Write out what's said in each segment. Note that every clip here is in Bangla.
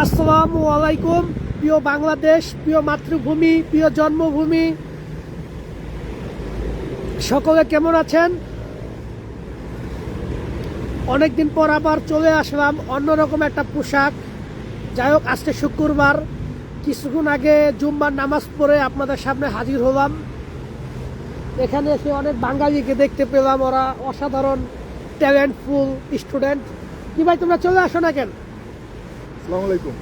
আসসালামু আলাইকুম। প্রিয় বাংলাদেশ, প্রিয় মাতৃভূমি, প্রিয় জন্মভূমি, সকলে কেমন আছেন? অনেকদিন পর আবার চলে আসলাম অন্যরকম একটা পোশাক। যাই হোক, আজকে শুক্রবার, কিছুক্ষণ আগে জুম্মার নামাজ পড়ে আপনাদের সামনে হাজির হলাম। এখানে এসে অনেক বাঙালিকে দেখতে পেলাম, ওরা অসাধারণ ট্যালেন্টফুল স্টুডেন্ট। কি ভাই, তোমরা চলে আসো না কেন? আসসালামু আলাইকুম।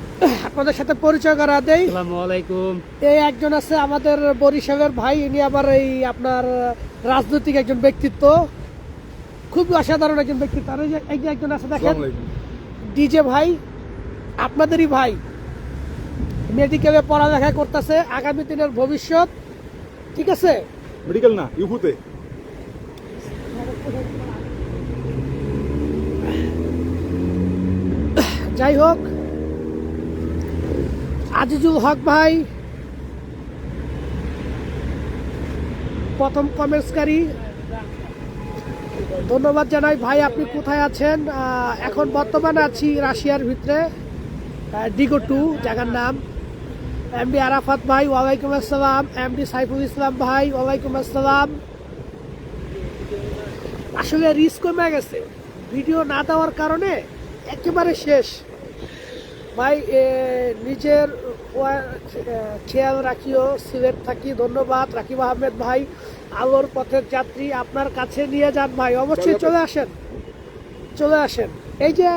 আপনাদের সাথে পরিচয় করা দেই। আসসালামু আলাইকুম। এই একজন আছে আমাদের বরিশালের ভাই, ইনি আবার এই আপনার রাজনৈতিক একজন ব্যক্তিত্ব, খুবই অসাধারণ একজন ব্যক্তিত্ব। আর এই যে একজন আছে দেখেন, আসসালামু আলাইকুম। ডিজে ভাই, আপনাদেরই ভাই, মেডিকেলে পড়ালেখা করতেছে, আগামী দিনের ভবিষ্যৎ। ঠিক আছে, মেডিকেল না, ইউফুতে। যাই হোক, আজিজুল হক ভাই প্রথম কমেন্টসকারী, ধন্যবাদ জানাই ভাই। আপনি কোথায় আছেন? এখন বর্তমানে আছি রাশিয়ার ভিতরে, ডিগো 2 জায়গার নাম। এমডি আরাফাত ভাই, ওয়ালাইকুম আসসালাম। এমডি সাইফুল ইসলাম ভাই, ওয়ালাইকুম আসসালাম। আসলে রিস্ক কমে গেছে ভিডিও না দেওয়ার কারণে, একেবারে শেষ ভাই। নিজের খেয়াল রাখিও, সিলেট থাকি। ধন্যবাদ রাকিব আহমেদ ভাই। আলোর পথের যাত্রী আপনার কাছে নিয়ে যান ভাই, অবশ্যই চলে আসেন, চলে আসেন। এই যে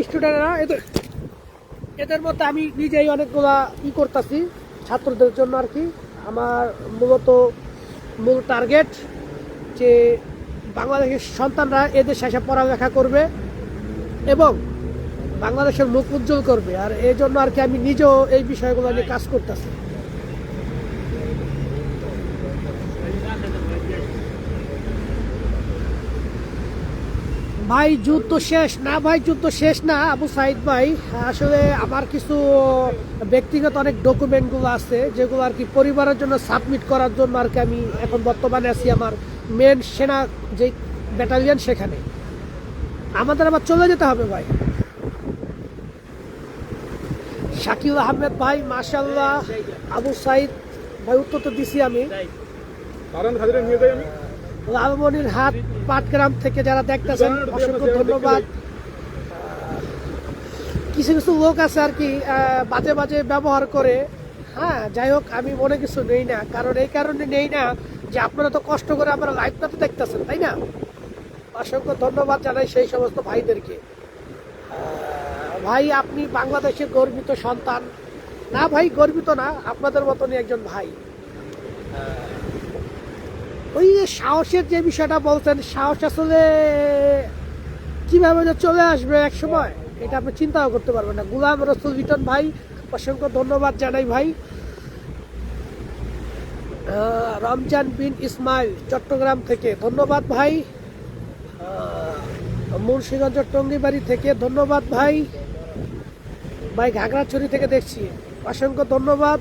স্টুডেন্টরা, এদের মধ্যে আমি নিজেই অনেকগুলা করতেছি ছাত্রদের জন্য আর কি। আমার মূল টার্গেট যে বাংলাদেশের সন্তানরা এদেশে এসে পড়ালেখা করবে এবং বাংলাদেশের মুখ উজ্জ্বল করবে। আর এই জন্য আর কি আমি নিজেও এই বিষয়গুলো নিয়ে কাজ করতেছি। ভাই যুদ্ধ শেষ না? ভাই যুদ্ধ শেষ না আবু সাইদ ভাই। আসলে আমার কিছু ব্যক্তিগত অনেক ডকুমেন্টগুলো আছে, যেগুলো আর কি পরিবারের জন্য সাবমিট করার জন্য আর কি আমি এখন বর্তমানে আছি আমার মেন সেনা যে ব্যাটালিয়ন, সেখানে আমাদের আবার চলে যেতে হবে ভাই। শাকিল আহমেদ ভাই, মাশাআল্লাহ। আবু সাইদ ভাই, উত্তর তো দিছি আমি। নিয়ে যাই আমি। লালমনির হাট পাটগ্রাম থেকে যারা দেখতেছেন, অসংখ্য ধন্যবাদ। কিছু কিছু লোক আছে আর কি বাজে বাজে ব্যবহার করে। হ্যাঁ, যাই হোক, আমি মনে কিছু নেই না, কারণ এই কারণে নেই না যে আপনারা তো কষ্ট করে আপনারা লাইভটা তো দেখতেছেন, তাই না? অসংখ্য ধন্যবাদ জানাই সেই সমস্ত ভাইদেরকে। ভাই, আপনি বাংলাদেশের গর্বিত সন্তান। না ভাই, গর্বিত না, আপনাদের মতনই একজন ভাই। ওই যে সাহসের যে বিষয়টা বলছেন, সাহস আসলে কিভাবে যে চলে আসবে এক সময়, এটা আপনি চিন্তাও করতে পারবেন না। গুলাম রসুল লিটন ভাই, অসংখ্য ধন্যবাদ জানাই ভাই। রমজান বিন ইসমাইল চট্টগ্রাম থেকে ধন্যবাদ ভাই। মুন্সিগঞ্জ টঙ্গিবাড়ি থেকে ধন্যবাদ ভাই। ভাই ঘাগড়াছড়ি থেকে দেখছি, অসংখ্য ধন্যবাদ।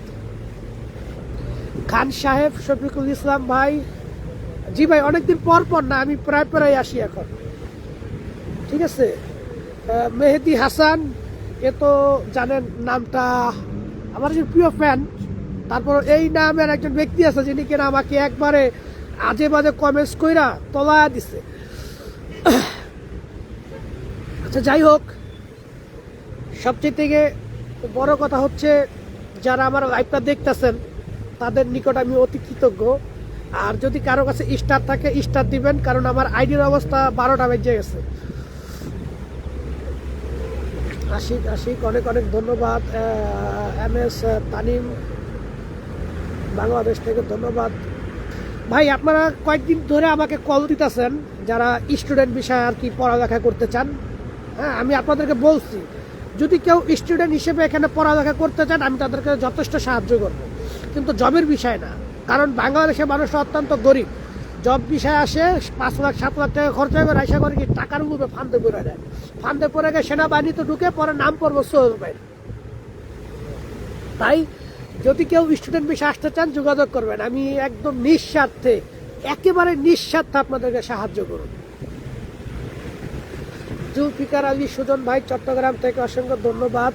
খান সাহেব শফিকুল ইসলাম ভাই, জি ভাই, অনেকদিন পর পর না, আমি প্রায় আসি এখন। ঠিক আছে। মেহেদি হাসান, এ তো জানেন নামটা, আমার যে প্রিয় ফ্যান। তারপর এই নামের একজন ব্যক্তি আছে যিনি কিনা আমাকে একবারে আজে বাজে কমেন্টস কইরা তলা দিছে। আচ্ছা, যাই হোক, সবচেয়ে থেকে বড় কথা হচ্ছে যারা আমার লাইভটা দেখতেছেন তাদের নিকট আমি অতি কৃতজ্ঞ। আর যদি কারো কাছে স্টার থাকে, স্টার দিবেন, কারণ আমার আইডির অবস্থা 12টা বেজে গেছে। আশিক অনেক অনেক ধন্যবাদ। MS তানিম বাংলাদেশ থেকে ধন্যবাদ ভাই। আপনারা কয়েকদিন ধরে আমাকে কল দিতেছেন যারা স্টুডেন্ট বিষয়ে আর কি পড়ালেখা করতে চান। হ্যাঁ, আমি আপনাদেরকে বলছি, যদি কেউ স্টুডেন্ট হিসেবে এখানে পড়ালেখা করতে চান, আমি তাদেরকে যথেষ্ট সাহায্য করব, কিন্তু জবের বিষয় না। কারণ বাংলাদেশের মানুষ অত্যন্ত গরিব। জব বিষয় আসে 5 লাখ 7 লাখ টাকা খরচা করে, আশা করে কি টাকার উপরে ফান্দে পড়ে দেয়। ফান্দে পড়ে গিয়ে সেনাবাহিনীতে ঢুকে পরে নাম পড়বো সোহেল ভাই। তাই যদি কেউ স্টুডেন্ট বিষয়ে আসতে চান, যোগাযোগ করবেন, আমি একদম নিঃস্বার্থে, একেবারে নিঃস্বার্থে আপনাদেরকে সাহায্য করব। জুলফিকার আলী সুজন ভাই চট্টগ্রাম থেকে অসংখ্য ধন্যবাদ।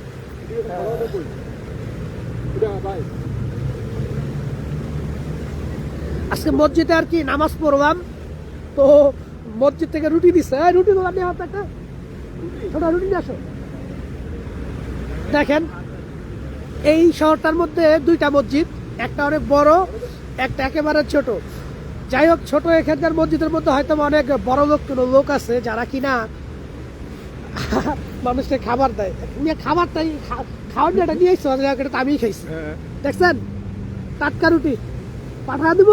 আজকে মসজিদে আর কি নামাজ পড়লাম, তো মসজিদ থেকে রুটি দিচ্ছে, রুটি গুলো নিয়ে একটা ছোটা রুটি নিয়ে আসো। দেখেন এই শহরটার মধ্যে দুইটা মসজিদ, একটা অনেক বড়, একটা একেবারে ছোট। যাই হোক, ছোট এখানকার মসজিদের মধ্যে হয়তো অনেক বড় লোক আছে যারা কিনা মানুষকে খাবার দেয়। খাবারটাই খাওয়ার এটা নিয়ে এসছো, এটা তো আমিই খাইছি। দেখছেন টাটকা রুটি পাঠা দিব।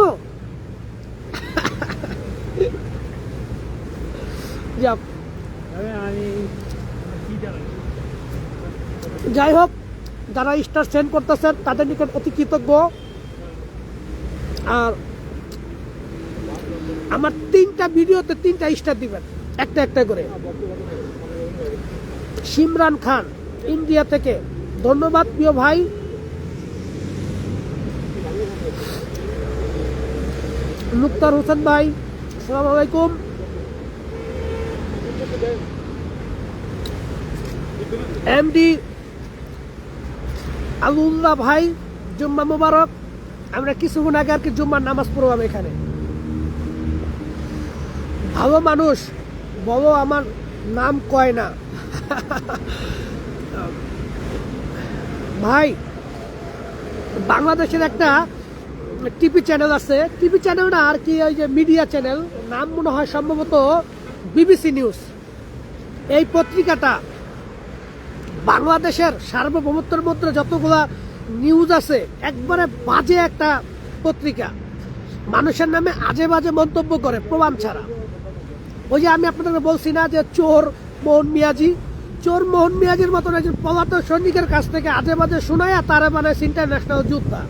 যাই হোক, যারা স্টার সেন্ড করতেছেন তাদের নিকট অতি কৃতজ্ঞ। আর আমার 3টা ভিডিওতে 3টা স্টার দিবেন, একটা একটা করে। সিমরান খান ইন্ডিয়া থেকে, ধন্যবাদ প্রিয় ভাই। মুক্তার হোসেন ভাই, আসসালামু আলাইকুম। এমডি আলুল্লাহ ভাই, জুম্মা মুবারক। আমরা কিছুক্ষণ আগে আর কি জুম্মার নামাজ পড়লাম এখানে। ভালো মানুষ বলো, আমার নাম কয় না। ভাই, বাংলাদেশের একটা টিভি চ্যানেল আছে, টিভি চ্যানেল না আর কি, ওই যে মিডিয়া চ্যানেল, নাম মনে হয় সম্ভবত বিবিসি নিউজ। এই পত্রিকাটা বাংলাদেশের সার্বভৌমত্বের মধ্যে যতগুলা নিউজ আছে একবারে বাজে একটা পত্রিকা। মানুষের নামে আজে বাজে মন্তব্য করে প্রমাণ ছাড়া। ওই যে আমি আপনাদেরকে বলছি না যে চোর মোহন মিয়াজির মতন একজন পলাতক সৈনিকের কাছ থেকে আজে বাজে শোনায় তারা মানে ইন্টারন্যাশনাল যোদ্ধা।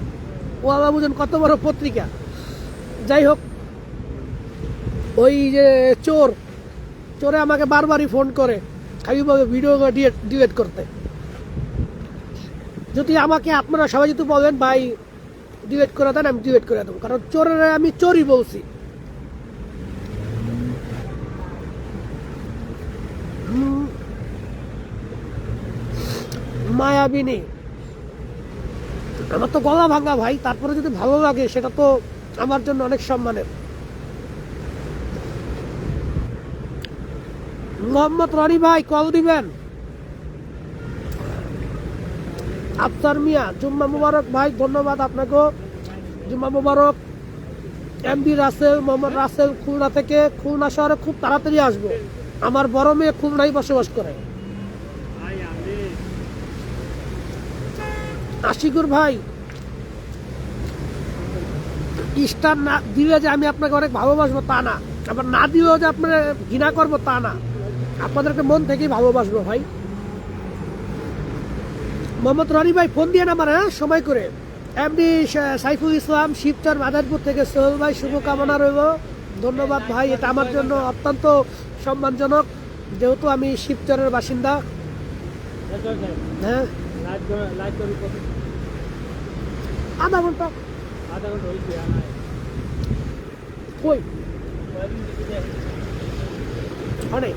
ও আল্লাহ বুঝেন কত বড় পত্রিকা। যাই হোক, ওই যে চোরে আমাকে বারবারই ফোন করে খাইভাবে ভিডিও ডিলেট করতে। যদি আমাকে আপনারা সবাই যদি বলেন ভাই ডিলেট করে দেন, আমি ডিলেট করে দেবো, কারণ চোরের আমি চোরই বলছি। মায়াবিনী, আমার তো গলা ভাঙা ভাই, তারপরে যদি ভালো লাগে সেটা তো আমার জন্য অনেক সম্মানের। মোহাম্মদ রনি ভাই কল দিবেন। আফতার মিয়া, জুম্মা মুবারক ভাই, ধন্যবাদ আপনাকে, জুম্মা মুবারক। এমডি রাসেল, মোহাম্মদ রাসেল খুলনা থেকে, খুলনা শহরে খুব তাড়াতাড়ি আসবো। আমার বড় মেয়ে খুলনায় বসবাস করে। আশিকুর ভাই, স্টার না দিলে যে আমি আপনাকে অনেক ভালোবাসবো তা না, আবার না দিলেও যে আপনার ঘৃণা করবো তা না, আপনাদেরকে মন থেকেই ভালোবাসবো ভাই। মোহাম্মদ রনি ভাই ফোন দিয়ে নাম্বার, হ্যাঁ সময় করে। এমডি সাইফুল ইসলাম, শিবচর মাদারপুর থেকে, সোহেল ভাই শুভকামনা রইল। ধন্যবাদ ভাই, এটা আমার জন্য অত্যন্ত সম্মানজনক, যেহেতু আমি শিবচরের বাসিন্দা। হ্যাঁ, আধা ঘন্টা কই অনেক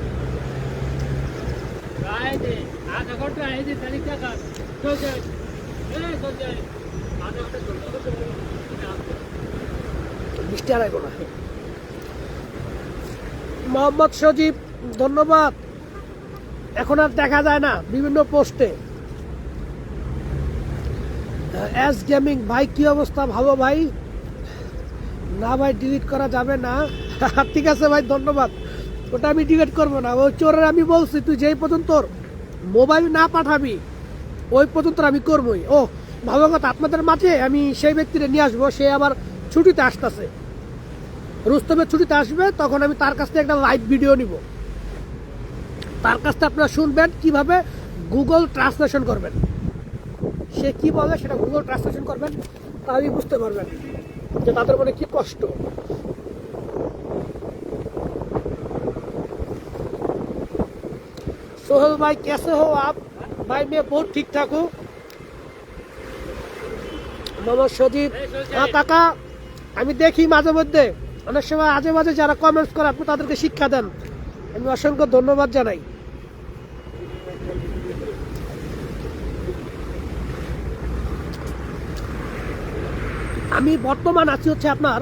বৃষ্টি আড়াই গোনা। মোহাম্মদ সজীব, ধন্যবাদ। এখন আর দেখা যায় না বিভিন্ন পোস্টে। এস গেমিং ভাই, কি অবস্থা? ভালো ভাই। না ভাই, ডিলিট করা যাবে না। ঠিক আছে ভাই, ধন্যবাদ। ওটা আমি ডিলিট করবো না। ওই চোরের আমি বলছি তুই যেই পর্যন্ত মোবাইল না পাঠাবি ওই পর্যন্ত আমি করবোই। ও ভালো কথা, আপনাদের মাঝে আমি সেই ব্যক্তিটা নিয়ে আসবো, সে আবার ছুটিতে আসতেছে, রুস্তমের ছুটিতে আসবে, তখন আমি তার কাছ থেকে একটা লাইভ ভিডিও নিব। তার কাছ থেকে আপনারা শুনবেন কিভাবে গুগল ট্রান্সলেশন করবেন, সে কি বলে সেটা গুগল ট্রান্সলেশন করবেন, তাহলেই বুঝতে পারবেন যে তাদের মনে কি কষ্ট। सोहेल भाई कैसे हो आप? भाई मैं बहुत ठीक ठाक हूँ। মোহাম্মদ সজীব, হ্যাঁ কাকা, আমি দেখি মাঝে মধ্যে অনেক সময় আজে মাঝে যারা কমেন্টস করে আপনি তাদেরকে শিক্ষা দেন, আমি অসংখ্য ধন্যবাদ জানাই। আমি বর্তমান আছি হচ্ছে আপনার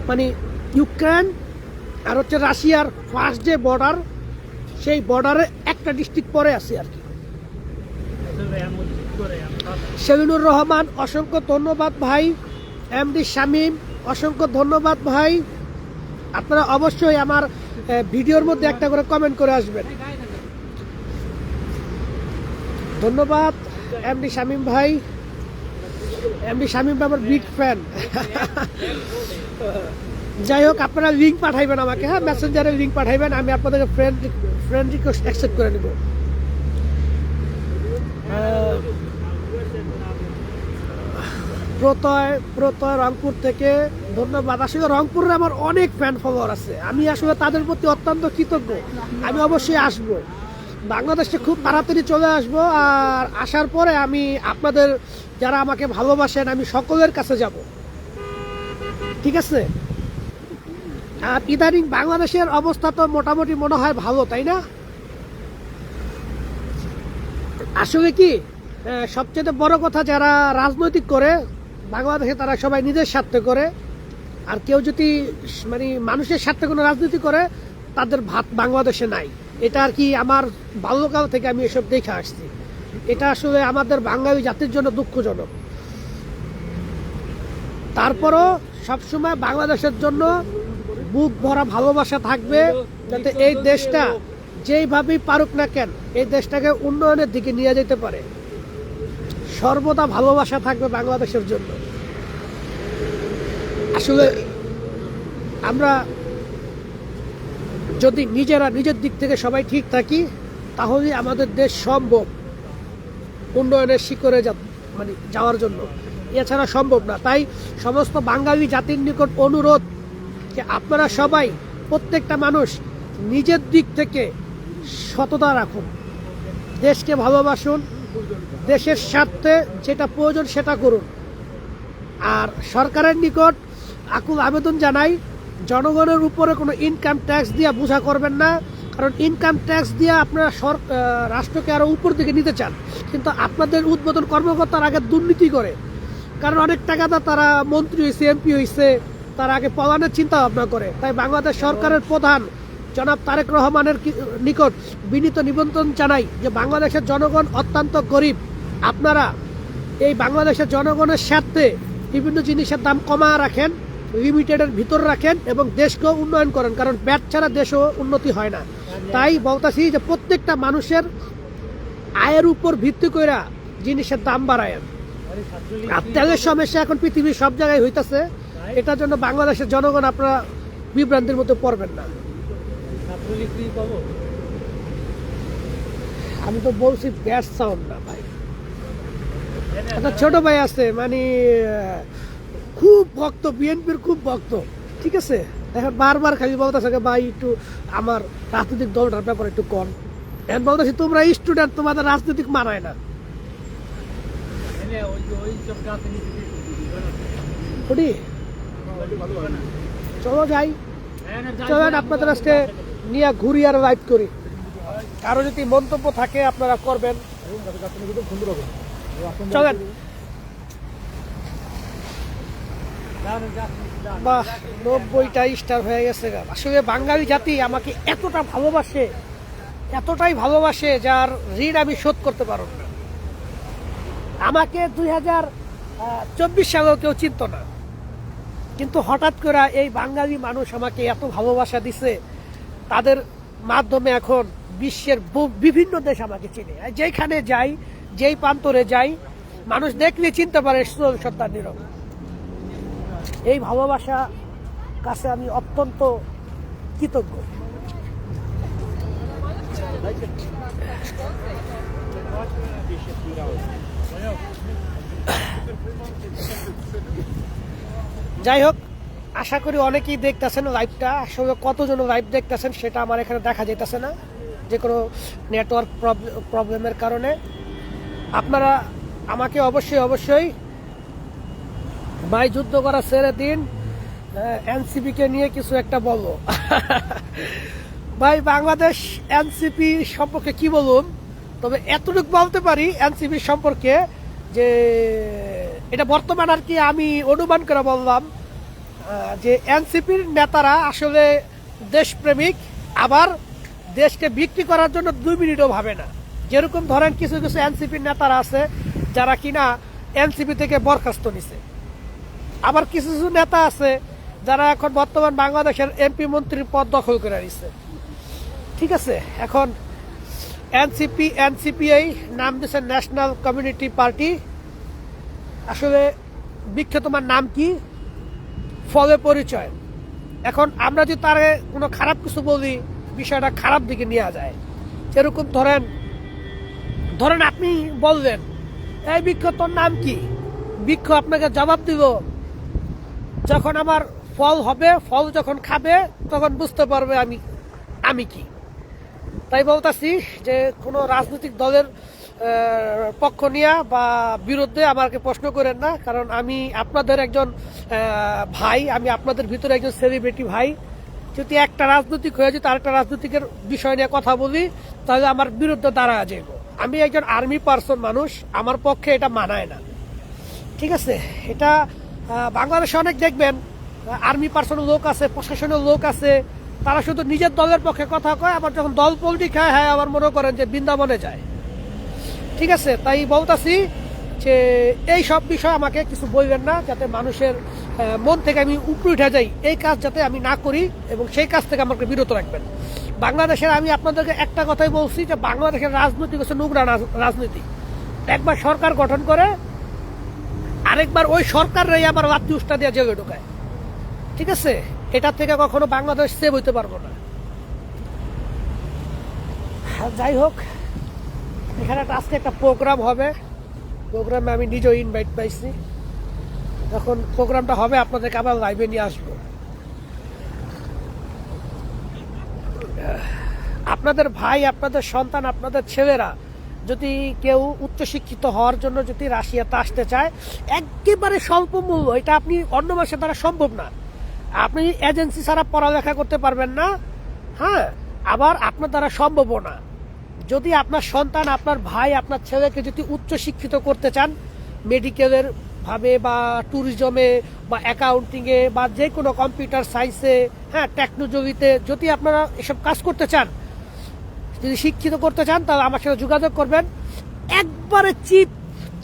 মানে ইউক্রেন আর হচ্ছে রাশিয়ার ফার্স্ট যে বর্ডার, সেই বর্ডারে একটা ডিস্ট্রিক্ট পরে আছি আর কি। সেলিনুর রহমান অসংখ্য ধন্যবাদ ভাই। এমডি শামীম অসংখ্য ধন্যবাদ ভাই। আপনারা অবশ্যই আমার ভিডিওর মধ্যে একটা করে কমেন্ট করে আসবেন। ধন্যবাদ এমডি শামীম ভাই। এমডি শামীম ভাই আমার বিগ ফ্যান। যাই হোক, আপনারা লিঙ্ক পাঠাইবেন আমাকে, হ্যাঁ, মেসেঞ্জারে লিঙ্ক পাঠাইবেন, আমি আপনাদেরকে ফ্রেন্ড রিকোয়েস্ট অ্যাকসেপ্ট করে নেব। প্রত্যয় রংপুর থেকে ধন্যবাদ। আসলে রংপুরে আমার অনেক ফ্যান ফলোয়ার আছে, আমি আসলে তাদের প্রতি অত্যন্ত কৃতজ্ঞ। আমি অবশ্যই আসব, বাংলাদেশে খুব তাড়াতাড়ি চলে আসব। আর আসার পরে আমি আপনাদের যারা আমাকে ভালোবাসেন, আমি সকলের কাছে যাব, ঠিক আছে? আর ইদানিং বাংলাদেশের অবস্থা তো মোটামুটি মনে হয় ভালো, তাই না? আসলে কি সবচেয়ে বড় কথা, যারা রাজনৈতিক করে বাংলাদেশে তারা সবাই নিজের স্বার্থে করে, আর কেউ যদি মানে মানুষের স্বার্থে কোনো রাজনীতি করে তাদের ভাত বাংলাদেশে নাই। এটা আর কি আমার বাল্যকাল থেকে আমি এসব দেখে আসছি। এটা আসলে আমাদের বাঙালি জাতির জন্য দুঃখজনক। তারপরও সবসময় বাংলাদেশের জন্য বুক ভরা ভালোবাসা থাকবে, যাতে এই দেশটা যেইভাবেই পারুক না কেন এই দেশটাকে উন্নয়নের দিকে নিয়ে যেতে পারে। সর্বদা ভালোবাসা থাকবে বাংলাদেশের জন্য। আসলে আমরা যদি নিজের দিক থেকে সবাই ঠিক থাকি, তাহলে আমাদের দেশ সম্ভব উন্নয়নের শিখরে মানে যাওয়ার জন্য, এছাড়া সম্ভব না। তাই সমস্ত বাঙালি জাতির নিকট অনুরোধ যে আপনারা সবাই, প্রত্যেকটা মানুষ নিজের দিক থেকে সততা রাখুন, দেশকে ভালোবাসুন, দেশের স্বার্থে যেটা প্রয়োজন সেটা করুন। আর সরকারের নিকট আকুল আবেদন জানাই, জনগণের উপরে কোনো ইনকাম ট্যাক্স দিয়ে বোঝা করবেন না। কারণ ইনকাম ট্যাক্স দিয়ে আপনারা রাষ্ট্রকে আরও উপর দিকে নিতে চান, কিন্তু আপনাদের উদ্বোধন কর্মকর্তার আগে দুর্নীতি করে। কারণ অনেক টাকাটা তারা মন্ত্রী হয়েছে, এমপি হয়েছে, তার আগে পলানের চিন্তা ভাবনা করে। তাই বাংলাদেশ সরকারের প্রধান জনাব তারেক রহমানের নিকট বিনীত নিবন্ধন জানাই যে বাংলাদেশের জনগণ অত্যন্ত গরিব, আপনারা এই বাংলাদেশের জনগণের স্বার্থে বিভিন্ন জিনিসের দাম কমা রাখেন, লিমিটেডের ভিতর রাখেন এবং দেশকেও উন্নয়ন করেন। কারণ ব্যাট ছাড়া দেশও উন্নতি হয় না। তাই বলতেছি যে প্রত্যেকটা মানুষের আয়ের উপর ভিত্তি করে জিনিসের দাম বাড়ায়েন। আর তেলের সমস্যা এখন পৃথিবীর সব জায়গায় হইতেছে, এটার জন্য বাংলাদেশের জনগণ আপনারা বিভ্রান্তির মধ্যে পড়বেন না। আমি তো বলছি ব্যাস সাউন্ড না ভাই। একটা ছোট ভাই আছে, মানে খুব ভক্ত, বিএনপির খুব ভক্ত, ঠিক আছে? এখন বারবার খালি বলতেছে ভাই একটু আমার রাজনৈতিক দলটার ব্যাপারে একটু কম। এখন বলতেছি তোমরা স্টুডেন্ট, তোমাদের রাজনৈতিক মানায় না। চলো যাই, চলেন আপনাদের আজকে নিয়ে ঘুরি আর লাইভ করি। কারো যদি মন্তব্য থাকে আপনারা করবেন, চলেন। বাহ, 90টা স্টার হয়ে গেছে। আসলে বাঙালি জাতি আমাকে এতটাই ভালোবাসে যার ঋণ আমি শোধ করতে পারব না। আমাকে 2024 সালেও কেউ চিনত না, কিন্তু হঠাৎ করে এই বাঙালি মানুষ আমাকে এত ভালোবাসা দিছে, তাদের মাধ্যমে এখন বিশ্বের বিভিন্ন দেশ আমাকে চিনে। যেখানে যাই, যেই প্রান্তরে যাই, মানুষ দেখলে চিনতে পারে সুজন সত্তার নীরব। এই ভালোবাসা কাছে আমি অত্যন্ত কৃতজ্ঞ। যাই হোক, আশা করি অনেকেই দেখতেছেন লাইভটা। আসলে কতজন লাইভ দেখতেছেন সেটা আমার এখানে দেখা যেতেছে না, যে কোনো নেটওয়ার্ক প্রবলেমের কারণে। আপনারা আমাকে অবশ্যই ভাই যুদ্ধ করা ছেড়ে দিন, এনসিপি কে নিয়ে কিছু একটা বলো। ভাই বাংলাদেশ এনসিপি সম্পর্কে কি বলুন, তবে এতটুকু বলতে পারি এনসিপি সম্পর্কে যে এটা বর্তমান আর কি আমি অনুমান করে বললাম যে এনসিপির নেতারা আসলে দেশপ্রেমিক, আবার দেশকে বিক্রি করার জন্য 2 মিনিটও ভাবে না। যেরকম ধরেন কিছু কিছু এনসিপির নেতারা আছে যারা কিনা এনসিপি থেকে বরখাস্ত নিছে, আবার কিছু কিছু নেতা আছে যারা এখন বর্তমান বাংলাদেশের এমপি মন্ত্রীর পদ দখল করে নিছে। ঠিক আছে, এখন এনসিপিআই নাম দিচ্ছে ন্যাশনাল কমিউনিটি পার্টি। আসলে বিখ্যাত তোমার নাম কি, ফলে পরিচয়। এখন আমরা যদি তার কোনো খারাপ কিছু বলি, বিষয়টা খারাপ দিকে নেওয়া যায়। যেরকম ধরেন আপনি বললেন, এই বৃক্ষ তোর নাম কি? বৃক্ষ আপনাকে জবাব দিব, যখন আমার ফল হবে, ফল যখন খাবে তখন বুঝতে পারবে আমি কি। তাই বলতেছি যে কোনো রাজনৈতিক দলের পক্ষ নিয়ে বা বিরুদ্ধে আমাকে প্রশ্ন করেন না, কারণ আমি আপনাদের একজন ভাই, আমি আপনাদের ভিতরে একজন সেলিব্রিটি ভাই। যদি একটা রাজনৈতিক হয়ে যেত আরেকটা রাজনৈতিকের বিষয় নিয়ে কথা বলি, তাহলে আমার বিরুদ্ধে দাঁড়া যাব। আমি একজন আর্মি পার্সন মানুষ, আমার পক্ষে এটা মানায় না। ঠিক আছে, এটা বাংলাদেশে অনেক দেখবেন আর্মি পার্সনের লোক আছে, প্রশাসনের লোক আছে, তারা শুধু নিজের দলের পক্ষে কথা কয়, আবার যখন দল পলিটিক হয় হ্যাঁ আবার মনে করেন যে বৃন্দাবনে যায়। ঠিক আছে, তাই বলতাছি যে এই সব বিষয় আমাকে কিছু বলবেন না, যাতে মানুষের মন থেকে আমি উপরে উঠে যাই, এই কাজ যাতে আমি না করি, এবং সেই কাজ থেকে আমাকে বিরত রাখবেন। বাংলাদেশের আমি আপনাদেরকে একটা কথাই বলছি যে বাংলাদেশের রাজনীতি হচ্ছে নোংরা রাজনীতি। একবার সরকার গঠন করে, আরেকবার ওই সরকাররাই আবার লাত্তি উষ্টা দিয়ে জেলে ঢোকায়। ঠিক আছে, এটা থেকে কখনো বাংলাদেশ সেভ হইতে পারবো না। যাই হোক, এখানে আজকে একটা প্রোগ্রাম হবে, প্রোগ্রামে আমি নিজেও ইনভাইট পাইছি। যখন প্রোগ্রামটা হবে আপনাদেরকে আবার লাইভে নিয়ে আসবো। আপনাদের ভাই, আপনাদের সন্তান, আপনাদের ছেলেরা যদি কেউ উচ্চশিক্ষিত হওয়ার জন্য যদি রাশিয়াতে আসতে চায়, একেবারে স্বল্প মূল্য, এটা আপনি অন্য মাসের দ্বারা সম্ভব না। আপনি এজেন্সি ছাড়া পড়ালেখা করতে পারবেন না, হ্যাঁ, আবার আপনার দ্বারা সম্ভবও না। যদি আপনার সন্তান, আপনার ভাই, আপনার ছেলেকে যদি উচ্চশিক্ষিত করতে চান, মেডিকেলের ভাবে বা ট্যুরিজমে বা অ্যাকাউন্টিংয়ে বা যে কোনো কম্পিউটার সায়েন্সে, হ্যাঁ, টেকনোলজিতে যদি আপনারা এসব কাজ করতে চান, যদি শিক্ষিত করতে চান, তাহলে আমার সাথে যোগাযোগ করবেন। একবারে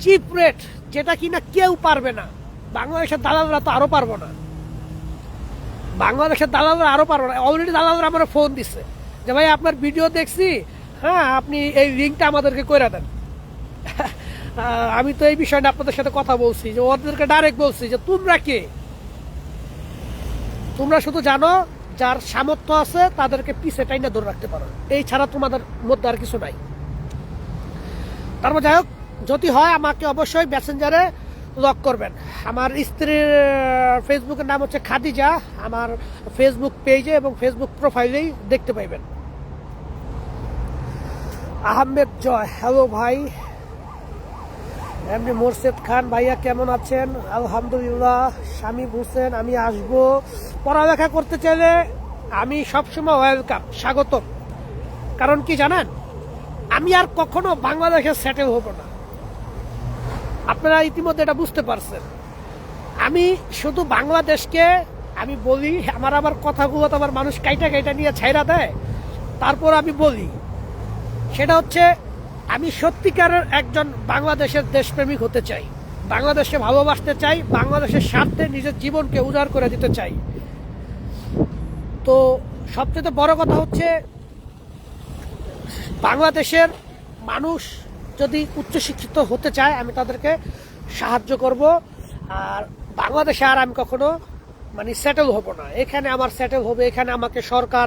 চিপ রেট, যেটা কিনা কেউ পারবে না। বাংলাদেশের দালালরা তো আরো পারবো না, অলরেডি দালালরা আমার ফোন দিচ্ছে যে ভাই আপনার ভিডিও দেখছি, হ্যাঁ আপনি এই লিঙ্কটা আমাদেরকে করে দেন। আমি তো এই বিষয়টা আপনাদের সাথে কথা বলছি, যে ওদেরকে ডাইরেক্ট বলছি যে তোমরা শুধু জানো যার সামর্থ্য আছে তাদেরকে পিছে টাইনা ধরে রাখতে পারো, এই ছাড়া তোমাদের মধ্যে আর কিছু নাই। তারপর যাই হোক, যদি হয় আমাকে অবশ্যই মেসেঞ্জারে লক করবেন। আমার স্ত্রীর ফেসবুকের নাম হচ্ছে খাদিজা, আমার ফেসবুক পেজে এবং ফেসবুক প্রোফাইলেই দেখতে পাইবেন। আহমেদ জয়, হ্যালো ভাই। এমনি মোরশেদ খান ভাইয়া কেমন আছেন? আলহামদুলিল্লাহ। শামীম হোসেন, আমি আসবো। পড়ালেখা করতে চাইলে আমি সবসময় ওয়েলকাম, স্বাগতম। কারণ কি জানেন, আমি আর কখনো বাংলাদেশে সেটেল হব না, আপনারা ইতিমধ্যে এটা বুঝতে পারছেন। আমি শুধু বাংলাদেশকে আমি বলি, আবার কথাগুলো তো আমার মানুষ কাইটা নিয়ে ছাইরা দেয়, তারপর আমি বলি, সেটা হচ্ছে আমি সত্যিকারের একজন বাংলাদেশের দেশপ্রেমিক হতে চাই, বাংলাদেশকে ভালোবাসতে চাই, বাংলাদেশের স্বার্থে নিজের জীবনকে উজাড় করে দিতে চাই। তো সবচেয়ে বড় কথা হচ্ছে বাংলাদেশের মানুষ যদি উচ্চশিক্ষিত হতে চায়, আমি তাদেরকে সাহায্য করব। আর বাংলাদেশে আর আমি কখনো সেটেল হব না। এখানে আমার সেটেল হবে, এখানে আমাকে সরকার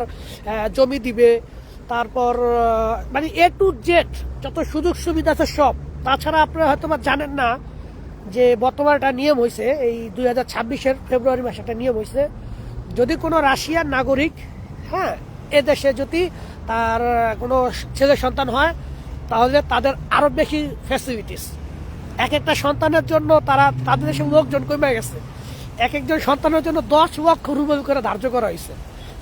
জমি দিবে, তারপর এ টু জেড যত সুযোগ সুবিধা আছে সব। তাছাড়া আপনারা হয়তো জানেন না যে বর্তমানে একটা নিয়ম হয়েছে, এই 2026-এর ফেব্রুয়ারি মাসে একটা নিয়ম হয়েছে, যদি কোনো রাশিয়ার নাগরিক, হ্যাঁ, এদেশে যদি তার কোনো ছেলে সন্তান হয়, তাহলে তাদের আরো বেশি ফ্যাসিলিটিস। এক একটা সন্তানের জন্য তাদের দেশে লোকজন কমে গেছে, এক একজন সন্তানের জন্য 10 লক্ষ রুবেল করে ধার্য করা হয়েছে।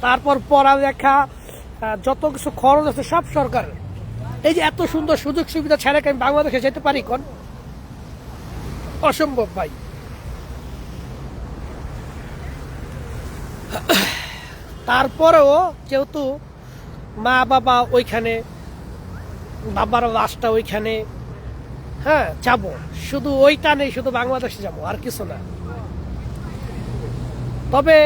তারপর পড়ালেখা, যত কিছু খরচ আছে সব সরকারের। এই যে এত সুন্দর সুযোগ সুবিধা ছাড়া আমি বাংলাদেশে যেতে পারি কোন? অসম্ভব ভাই। তারপরেও যেহেতু মা বাবা ওইখানে, বাবার লাশটা ওইখানে, হ্যাঁ যাবো, শুধু ওইটা নেই, শুধু বাংলাদেশে যাবো, আর কিছু না। তবে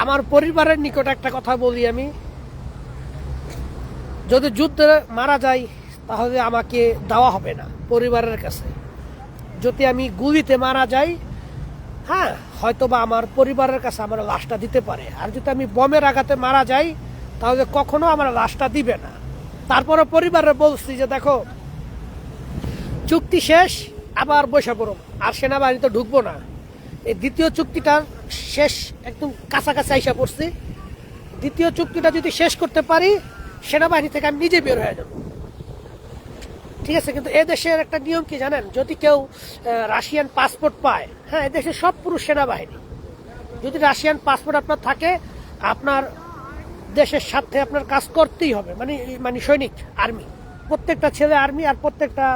আমার পরিবারের নিকট একটা কথা বলি, আমি যদি যুদ্ধে মারা যাই তাহলে আমাকে দেওয়া হবে না পরিবারের কাছে। যদি আমি গুলিতে মারা যাই, হ্যাঁ হয়তোবা আমার পরিবারের কাছে আমার লাশটা দিতে পারে। আর যদি আমি বোমের আঘাতে মারা যাই তাহলে কখনো আমার লাশটা দিবে না। তারপরে পরিবারে বলছি যে দেখো, চুক্তি শেষ, আবার বসে পড়ো, আর সেনাবাহিনীতে ঢুকবো না। এই দ্বিতীয় চুক্তিটার শেষ একদম কাছাকাছি আইসা পড়ছি। দ্বিতীয় চুক্তিটা যদি শেষ করতে পারি, সেনাবাহিনী থেকে আমি নিজে বের হয়ে যাবো, ঠিক আছে। কিন্তু এদেশের একটা নিয়ম কি জানেন, যদি কেউ রাশিয়ান পাসপোর্ট পায়, হ্যাঁ এদেশের সব পুরুষ সেনাবাহিনী, যদি রাশিয়ান পাসপোর্ট আপনার থাকে, আপনার দেশের সাথে আপনার কাজ করতেই হবে, মানে মানে সৈনিক, আর্মি, প্রত্যেকটা ছেলে আর্মি, আর প্রত্যেকটা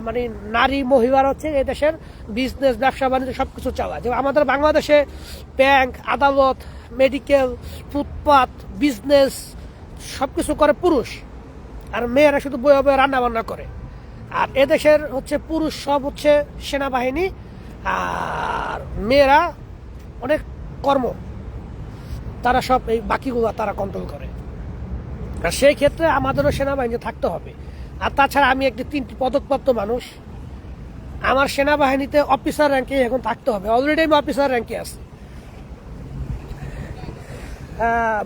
মানে নারী মহিলার হচ্ছে এই দেশের বিজনেস, ব্যবসা বাণিজ্য সবকিছু চালায়। যেমন আমাদের বাংলাদেশে ব্যাংক, আদালত, মেডিকেল, ফুটপাত, বিজনেস সবকিছু করে পুরুষ, আর মেয়েরা শুধু বয়ে বয়ে রান্না বান্না করে। আর এদেশের হচ্ছে পুরুষ সব হচ্ছে সেনাবাহিনী, আর মেয়েরা অনেক কর্ম, তারা সব এই বাকিগুলো তারা কন্ট্রোল করে। আর সেই ক্ষেত্রে আমাদেরও সেনাবাহিনী থাকতে হবে। আর তাছাড়া আমি একটি 3টি পদকপ্রাপ্ত মানুষ, আমার সেনাবাহিনীতে অফিসার র্যাঙ্কে এখন থাকতে হবে। অলরেডি আমি অফিসার র্যাঙ্কে আছি।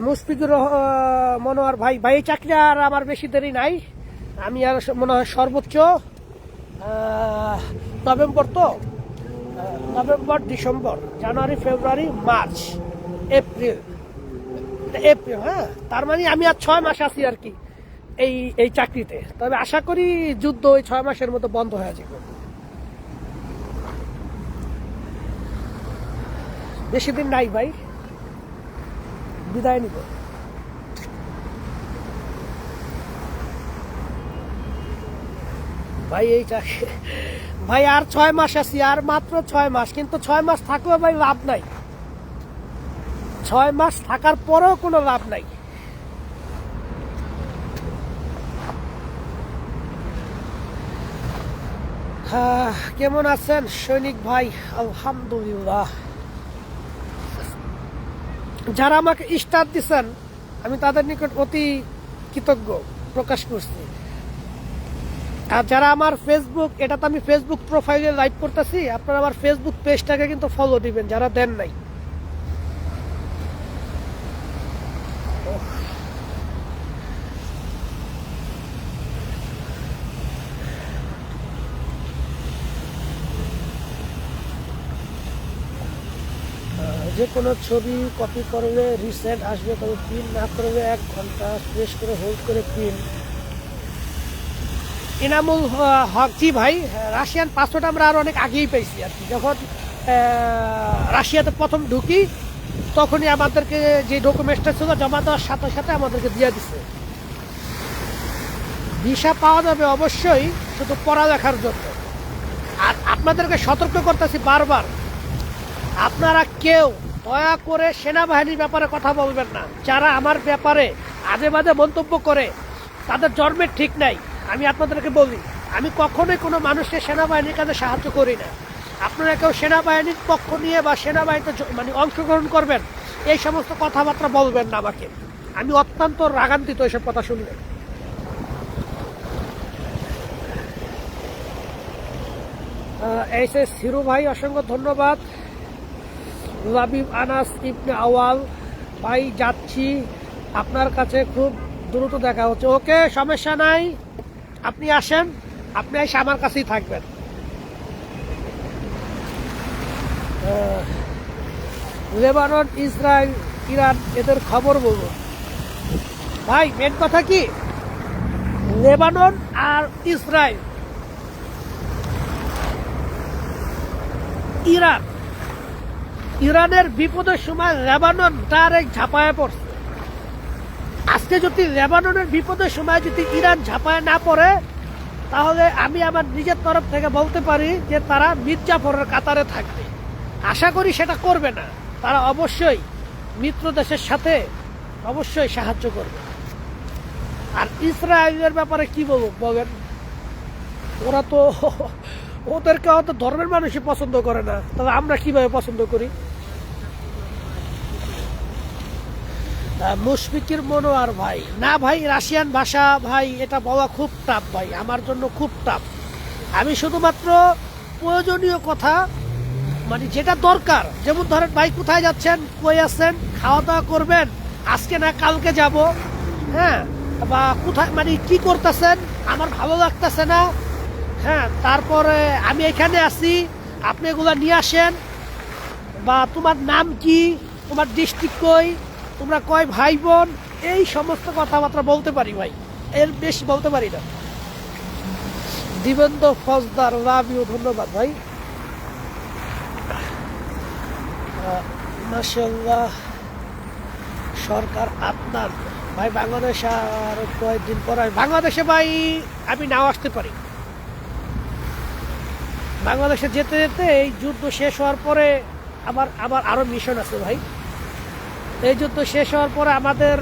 মুশফিকুর মনোয়ার ভাই, ভাই এই চাকরি আর আমার বেশি দেরি নাই, আমি আর মনে হয় সর্বোচ্চ নভেম্বর, তো নভেম্বর, ডিসেম্বর, জানুয়ারি, ফেব্রুয়ারি, মার্চ, এপ্রিল, হ্যাঁ তার মানে আমি আর 6 মাস আছি আর কি এই চাকরিতে। তবে আশা করি যুদ্ধ ওই 6 মাসের মতো বন্ধ হয়ে যাবে। বেশি দিন নাই ভাই, বিদায় নিব। ভাই এই চাকরি ভাই আর 6 মাস আছি, আর মাত্র 6 মাস, কিন্তু 6 মাস থাকলেও ভাই লাভ নাই, 6 মাস থাকার পরেও কোনো লাভ নাই। কেমন আছেন সৈনিক ভাই? আলহামদুলিল্লাহ। যারা আমাকে স্টার দিচ্ছেন, আমি তাদের নিকট অতি কৃতজ্ঞ প্রকাশ করছি। আর যারা আমার ফেসবুক, এটা তো আমি ফেসবুক প্রোফাইলে লাইভ করতেছি, আপনারা আমার ফেসবুক পেজটাকে কিন্তু ফলো দিবেন যারা দেন নাই। যে কোনো ছবি কপি করলে রিসেন্ট আসবে, তবে প্রিন্ট না করবে 1 ঘন্টা প্রেস করে হোল্ড করে প্রিন্ট। ইনামুল হক, জি ভাই, রাশিয়ান পাসপোর্ট আমরা আর অনেক আগেই পেয়েছি আর কি। যখন রাশিয়াতে প্রথম ঢুকি তখনই আমাদেরকে যে ডকুমেন্টসটা ছিল জমা দেওয়ার সাথে সাথে আমাদেরকে দিয়ে দিচ্ছে। ভিসা পাওয়া যাবে অবশ্যই, শুধু পড়ালেখার জন্য। আর আপনাদেরকে সতর্ক করতেছি বারবার, আপনারা কেউ দয়া করে সেনাবাহিনীর ব্যাপারে কথা বলবেন না। যারা আমার ব্যাপারে আজে বাজে মন্তব্য করে তাদের জন্মের ঠিক নাই। আমি আপনাদেরকে বলি, আমি কখনোই কোনো মানুষকে সেনাবাহিনীর কাছে সাহায্য করি না। আপনারা কেউ সেনাবাহিনীর পক্ষ নিয়ে বা সেনাবাহিনীতে মানে অংশগ্রহণ করবেন, এই সমস্ত কথাবার্তা বলবেন না আমাকে। আমি অত্যন্ত রাগান্বিত এসব কথা শুনলে। এস হিরু ভাই, অসংখ্য ধন্যবাদ। লাবিব আনাস ইবনে আওয়াল ভাই, যাচ্ছি আপনার কাছে, খুব দ্রুত দেখা হচ্ছে। ওকে, সমস্যা নাই, আপনি আসেন, আপনি এসে আমার কাছেই থাকবেন। লেবানন, ইসরায়েল, ইরান, এদের খবর বলবো ভাই। মেন কথা কি, লেবানন আর ইসরায়েল, ইরানের বিপদের সময় লেবানন ডাইরেক্ট ঝাঁপায় পড়ছে। আজকে যদি লেবাননের বিপদের সময় যদি ইরান ঝাঁপায় না পড়ে, তাহলে আমি আমার নিজের তরফ থেকে বলতে পারি যে তারা মির্জাফরের কাতারে থাকবে। আশা করি সেটা করবে না, তারা অবশ্যই মিত্র দেশের সাথে অবশ্যই সাহায্য করবে। আর ইসরায়েলের ব্যাপারে কি বলবো বলেন, ওরা তো ওদেরকে হয়তো ধর্মের মানুষই পছন্দ করে না, তবে আমরা কিভাবে পছন্দ করি। মুশফিকের মনোয়ার ভাই, না ভাই রাশিয়ান ভাষা ভাই এটা বলা খুব টাফ ভাই, আমার জন্য খুব টাফ। আমি শুধুমাত্র প্রয়োজনীয় কথা মানে যেটা দরকার, যেমন ধরেন ভাই কোথায় যাচ্ছেন, কই আছেন, খাওয়া দাওয়া করবেন, আজকে না কালকে যাব, হ্যাঁ, বা কোথায় মানে কি করতেছেন, আমার ভালো লাগতেছে না, হ্যাঁ, তারপরে আমি এখানে আছি, আপনি এগুলা নিয়ে আসেন, বা তোমার নাম কি, তোমার ডিস্ট্রিক্ট কই, তোমরা কয় ভাই বোন, এই সমস্ত কথাবার্তা বলতে পারি ভাই, এর বেশি বলতে পারি না। দিবেন্দ্র ফজদার, লাভ ইউ, ধন্যবাদ ভাই। মাশাআল্লাহ। সরকার আপনার ভাই বাংলাদেশ আর কয়েকদিন পর বাংলাদেশে ভাই আমি নাও আসতে পারি। বাংলাদেশে যেতে যেতে এই যুদ্ধ শেষ হওয়ার পরে আবার আরো মিশন আছে ভাই। এই যুদ্ধ শেষ হওয়ার পরে আমাদের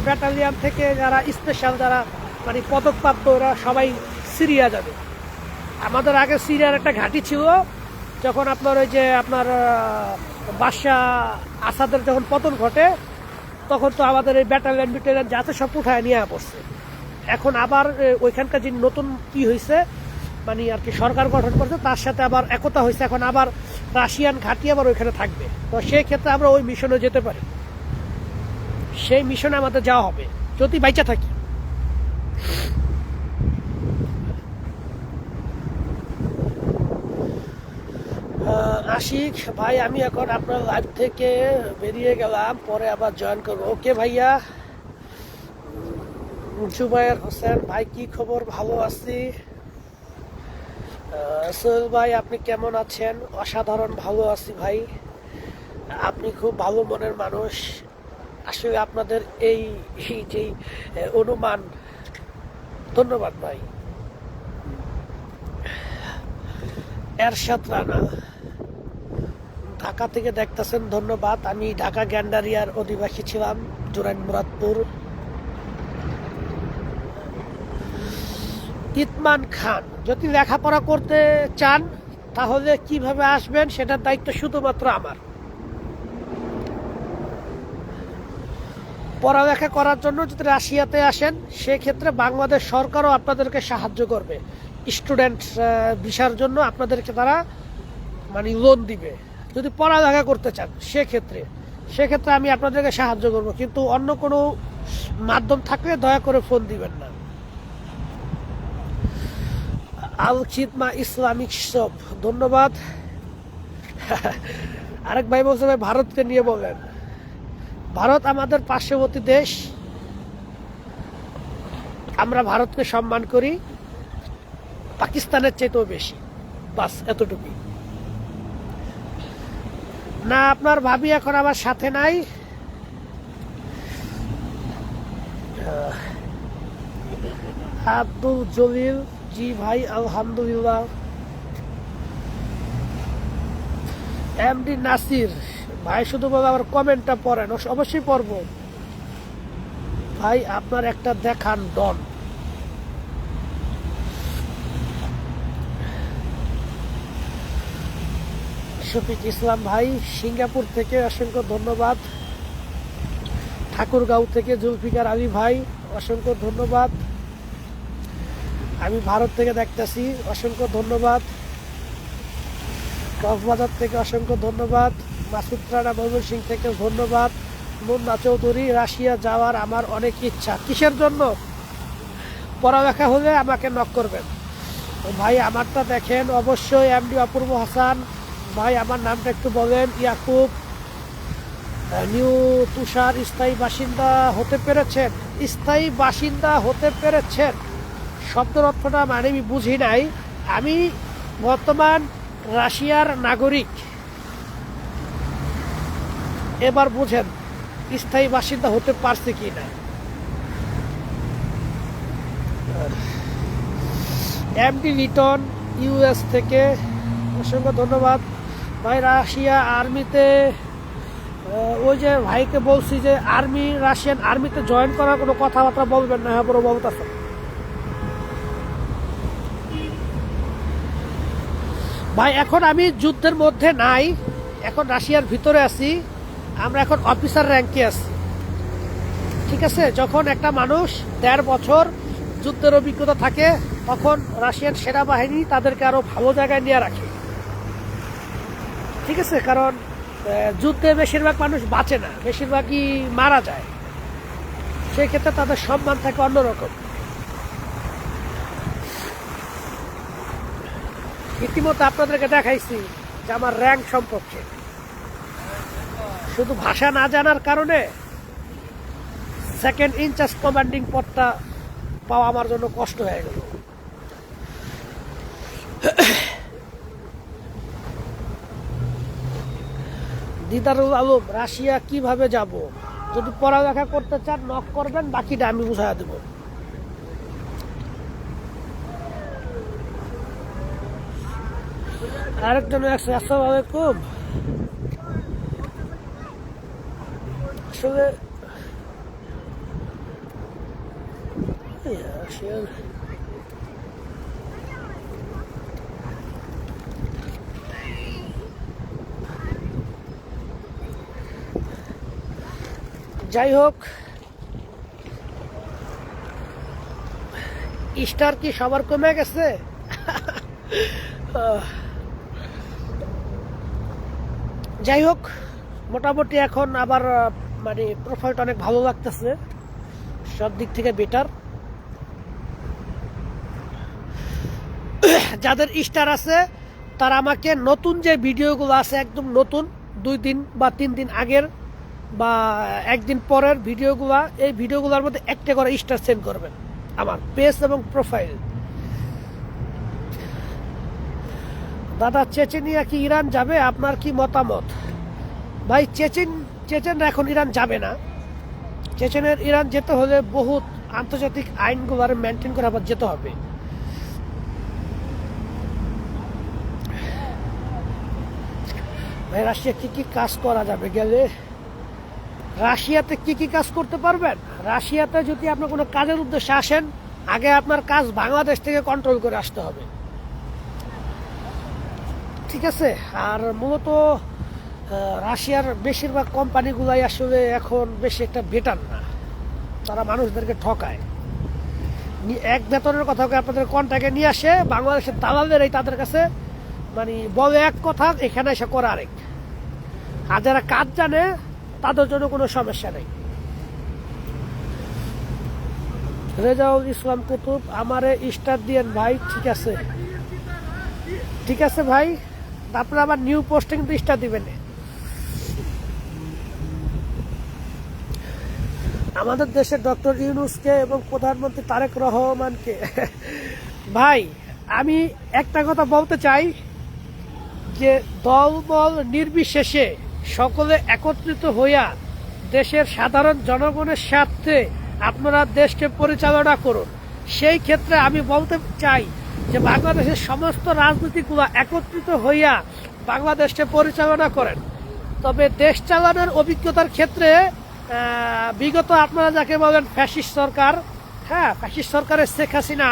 ব্যাটালিয়ান থেকে যারা স্পেশাল, যারা মানে পদকপ্রাপ্ত, ওরা সবাই সিরিয়া যাবে। আমাদের আগে সিরিয়ার একটা ঘাঁটি ছিল, যখন আপনার ওই যে আপনার বাদশাহ আসাদের যখন পতন ঘটে, তখন তো আমাদের এই ব্যাটালিয়ান যাতে সব উঠায় নিয়ে পড়ছে। এখন আবার ওইখানকার যে নতুন কি হয়েছে মানে আর কি সরকার গঠন করছে, তার সাথে আবার একতা হয়েছে, এখন আবার রাশিয়ান ঘাঁটি আবার ওইখানে থাকবে। তো সেই ক্ষেত্রে আমরা ওই মিশনে যেতে পারি, সেই মিশনে আমাদের যাওয়া হবে যদি বাইচা থাকি। আশিক ভাই, আমি এখন আপনার লাইভ থেকে বেরিয়ে গেলাম, পরে আবার জয়েন করবো। ওকে ভাইয়া। জুবায়ের হোসেন ভাই, কি খবর? ভালো আছি। সোহেল ভাই, আপনি কেমন আছেন? অসাধারণ ভালো আছি ভাই, আপনি খুব ভালো মনের মানুষ। আসলে আপনাদের এই যে অনুমান, ধন্যবাদ ভাই। এরশাদ রানা, ঢাকা থেকে দেখতেছেন, ধন্যবাদ। আমি ঢাকা গ্যান্ডারিয়ার অধিবাসী ছিলাম, জুরাইন মুরাদপুর। ইতমান খান, যদি লেখাপড়া করতে চান তাহলে কিভাবে আসবেন সেটার দায়িত্ব শুধুমাত্র আমার। পড়ালেখা করার জন্য যদি রাশিয়াতে আসেন, সেক্ষেত্রে বাংলাদেশ সরকারও আপনাদেরকে সাহায্য করবে। স্টুডেন্ট ভিসার জন্য আপনাদেরকে তারা মানে লোন দিবে। যদি পড়ালেখা করতে চান সেক্ষেত্রে আমি আপনাদেরকে সাহায্য করব, কিন্তু অন্য কোনো মাধ্যম থাকলে দয়া করে ফোন দিবেন না। আল খিদমা ইসলামিক শপ, ধন্যবাদ। আরেক ভাই বলছে ভাই ভারতকে নিয়ে বলেন। ভারত আমাদের পার্শ্ববর্তী দেশ, আমরা ভারতকে সম্মান করি পাকিস্তানের চাইতেও বেশি, বাস এতটুকুই। না, আপনার ভাবি এখন আমার সাথে নাই। আব্দুল জলিল, জি ভাই আলহামদুলিল্লাহ। এমডি নাসির ভাই, শুধু বলে আমার কমেন্টটা পড়েন, অবশ্যই পড়বো ভাই। আপনার একটা দেখান ডন। শফিক ইসলাম ভাই, সিঙ্গাপুর থেকে অসংখ্য ধন্যবাদ। ঠাকুরগাঁও থেকে জুলফিকার আলী ভাই, অসংখ্য ধন্যবাদ। আমি ভারত থেকে দেখতেছি, অসংখ্য ধন্যবাদ। কক্সবাজার থেকে অসংখ্য ধন্যবাদ। মাসুদ রানা ময়মনসিং থেকে ধন্যবাদ। মুন্না চৌধুরী, রাশিয়া যাওয়ার আমার অনেক ইচ্ছা। কিসের জন্য? পড়ালেখা হলে আমাকে নক করবেন ভাই। আমারটা দেখেন অবশ্যই। এমডি অপূর্ব হাসান ভাই, আমার নামটা একটু বলেন। ইয়াকুব নিউ তুষার, স্থায়ী বাসিন্দা হতে পেরেছেন? স্থায়ী বাসিন্দা হতে পেরেছেন শব্দের অর্থটা মানে আমি বুঝি নাই। আমি বর্তমান রাশিয়ার নাগরিক, এবার বুঝেন স্থায়ী বাসিন্দা হতে পারছে কি না। এমডি লিটন ইউএস থেকে অসংখ্য ধন্যবাদ ভাই। রাশিয়া আর্মিতে ওই যে ভাইকে বলছি যে রাশিয়ান আর্মিতে জয়েন করার কোনো কথাবার্তা বলবেন না। হ্যাঁ, পুরো বলতেছে ভাই। এখন আমি যুদ্ধের মধ্যে নাই, এখন রাশিয়ার ভিতরে আছি। আমরা এখন অফিসার র্যাঙ্কে আছি, ঠিক আছে। যখন একটা মানুষ 1.5 বছর যুদ্ধের অভিজ্ঞতা থাকে তখন রাশিয়ান সেনাবাহিনী তাদেরকে আরো ভালো জায়গায় নিয়ে রাখে, ঠিক আছে। কারণ যুদ্ধে বেশিরভাগ মানুষ বাঁচে না, বেশিরভাগই মারা যায়। সেই ক্ষেত্রে তাদের সম্মান থাকে অন্যরকম। ইতিমধ্যে আপনাদেরকে দেখাইছি যে আমার র্যাঙ্ক সম্পর্কে। শুধু ভাষা না জানার কারণে সেকেন্ড ইনচার্জ কমান্ডিং পদটা পাওয়া আমার জন্য কষ্ট হয়ে গেল। দিদারুল আলম, রাশিয়া কিভাবে যাব? যদি পড়ালেখা করতে চান নক করবেন, বাকিটা আমি বুঝাই দেব। আরেকজন আছে। আসসালামু আলাইকুম। আসলে যাই হোক, স্টার কি সবার কমে গেছে? যাই হোক, মোটামুটি এখন আবার মানে প্রোফাইলটা অনেক ভালো লাগতেছে, সব দিক থেকে বেটার। যাদের স্টার আছে তারা আমাকে নতুন যে ভিডিওগুলো আছে, একদম নতুন 2 দিন বা 3 দিন আগের বা একদিন পরের ভিডিওগুলা, এই ভিডিওগুলোর মধ্যে একটা করে স্টার সেন্ড করবেন আমার পেজ এবং প্রোফাইল। দাদা, চেচেনিয়া কি ইরান যাবে? আপনার কি মতামত? ভাই, চেচেনরা এখন ইরান যাবে না। চেচেনের ইরান যেতে হলে বহুত আন্তর্জাতিক আইনগুলো মেনটেন করে আবার যেতে হবে। ভাই, রাশিয়া কি কি কাজ করা যাবে গেলে? রাশিয়াতে কি কি কাজ করতে পারবেন? রাশিয়াতে যদি আপনি কোনো কাজের উদ্দেশ্যে আসেন, আগে আপনার কাজ বাংলাদেশ থেকে কন্ট্রোল করে আসতে হবে, ঠিক আছে। আর মূলত রাশিয়ার বেশিরভাগ কোম্পানিগুলাই আসলে এখন বেশি একটা বেটার না, তারা মানুষদেরকে ঠকায়। এক বেতনের কথা আপনাদের কন্ট্রাক্টে নিয়ে আসে, বাংলাদেশের দালালেরাই তাদের কাছে মানে বলে এক কথা, এখানে এসে করে আরেক। আর যারা কাজ জানে তাদের জন্য কোনো সমস্যা নেই। রেজাউল ইসলাম কুতুব, আমারে স্টার দিয়েন ভাই। ঠিক আছে, ঠিক আছে ভাই, আপনারা আবার নিউ পোস্টে কিন্তু স্টার দিবেন। আমাদের দেশের ডক্টর ইউনূসকে এবং প্রধানমন্ত্রী তারেক রহমানকে ভাই আমি একটা কথা বলতে চাই যে দলবল নির্বিশেষে সকলে একত্রিত হইয়া দেশের সাধারণ জনগণের স্বার্থে আপনারা দেশকে পরিচালনা করুন। সেই ক্ষেত্রে আমি বলতে চাই যে বাংলাদেশের সমস্ত রাজনীতিগুলো একত্রিত হইয়া বাংলাদেশকে পরিচালনা করেন। তবে দেশ চালানোর অভিজ্ঞতার ক্ষেত্রে বিগত আপনারা যাকে বলেন ফ্যাসিস্ট সরকার, হ্যাঁ, ফ্যাসিস্ট সরকারের শেখ হাসিনা,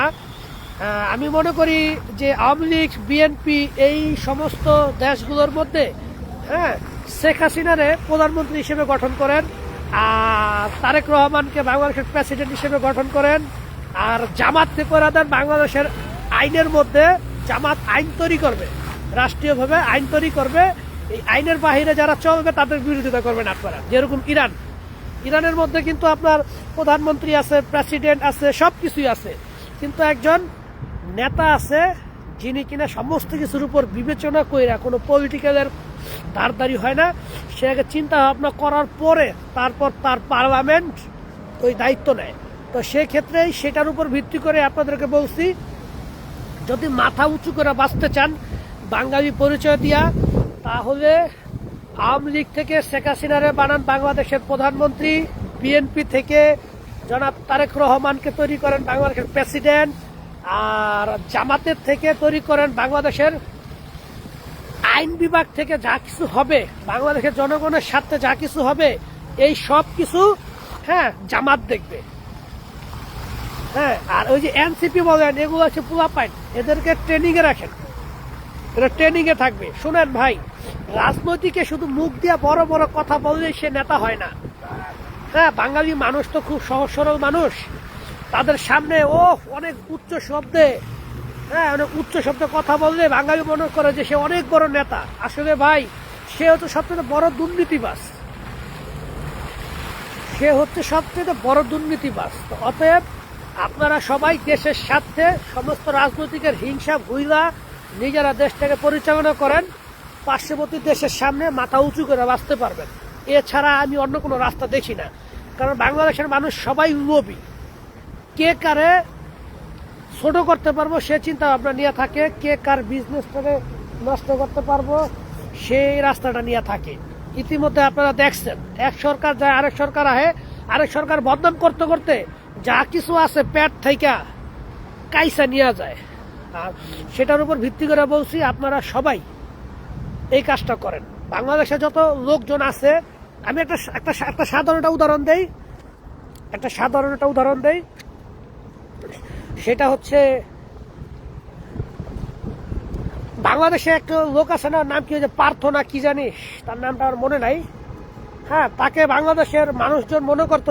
আমি মনে করি যে আওয়ামী লীগ, বিএনপি এই সমস্ত দেশগুলোর মধ্যে, হ্যাঁ, শেখ হাসিনারে প্রধানমন্ত্রী হিসেবে গঠন করেন, আর তারেক রহমানকে বাংলাদেশের প্রেসিডেন্ট হিসেবে গঠন করেন, আর জামাতকে করে দেন বাংলাদেশের আইনের মধ্যে। জামাত আইন তৈরি করবে, রাষ্ট্রীয়ভাবে আইন তৈরি করবে, এই আইনের বাহিরে যারা চলবে তাদের বিরোধিতা করবেন আপনারা। যেরকম ইরানের মধ্যে কিন্তু আপনার প্রধানমন্ত্রী আছে, প্রেসিডেন্ট আছে, সব কিছুই আছে, কিন্তু একজন নেতা আছে যিনি কিনা সমস্ত কিছুর উপর বিবেচনা কইরা, কোনো পলিটিক্যালের ধারদারি হয় না, সে আগে চিন্তা ভাবনা করার পরে তারপর তার পার্লামেন্ট ওই দায়িত্ব নেয়। তো সেক্ষেত্রেই সেটার উপর ভিত্তি করে আপনাদেরকে বলছি, যদি মাথা উঁচু করে বাঁচতে চান বাঙালি পরিচয় দিয়া, তাহলে আওয়ামী লীগ থেকে শেখ হাসিনারে বানান বাংলাদেশের প্রধানমন্ত্রী, বিএনপি থেকে জনাব তারেক রহমানকে তৈরি করেন বাংলাদেশের প্রেসিডেন্ট, আর জামাতের থেকে তৈরি করেন বাংলাদেশের আইন বিভাগ থেকে যা কিছু হবে, বাংলাদেশের জনগণের স্বার্থে যা কিছু হবে, এই সব কিছু হ্যাঁ জামাত দেখবে। হ্যাঁ, আর ওই যে এনসিপি বলেন, এগুলো হচ্ছে পোলাপাইন, এদেরকে ট্রেনিং এ রাখেন, এরা ট্রেনিং এ থাকবে। শুনেন ভাই, রাজনৈতিকে শুধু মুখ দিয়ে বড় বড় কথা বললেই সে নেতা হয় না। হ্যাঁ, বাঙালি মানুষ তো খুব সহজ সরল মানুষ, তাদের সামনে অনেক উচ্চ শব্দে, হ্যাঁ অনেক উচ্চ শব্দে কথা বললে বাঙালি মনে করে যে সে অনেক বড় নেতা। আসলে ভাই, সে হচ্ছে সবচেয়ে বড় দুর্নীতিবাজ, সে হচ্ছে সবচেয়ে বড় দুর্নীতিবাজ। তো অতএব আপনারা সবাই দেশের স্বার্থে সমস্ত রাজনৈতিকের হিংসা ভুইলা নিজেরা দেশটাকে পরিচালনা করেন, পার্শ্ববর্তী দেশের সামনে মাথা উঁচু করে বাঁচতে পারবেন। এছাড়া আমি অন্য কোনো রাস্তা দেখি না। কারণ বাংলাদেশের মানুষ সবাই লোভী, কে কারে ছোট করতে পারবো সে চিন্তা ভাবনা নিয়ে থাকে, কে কার বিজনেসটাকে নষ্ট করতে পারবো সেই রাস্তাটা নিয়ে থাকে। ইতিমধ্যে আপনারা দেখছেন, এক সরকার যায় আরেক সরকার আহে, আরেক সরকার বদনাম করতে করতে যা কিছু আছে পেট থেকে কাইসা নিয়ে যায়। আর সেটার উপর ভিত্তি করে বলছি, আপনারা সবাই এই কাজটা করেন। বাংলাদেশে যত লোকজন আছে, আমি একটা সাধারণ উদাহরণ দেই, সেটা হচ্ছে বাংলাদেশে একটা লোক আছে না, নাম কি হয়েছে পার্থ না কি জানিস, তার নামটা আর মনে নাই। হ্যাঁ, তাকে বাংলাদেশের মানুষজন মনে করতো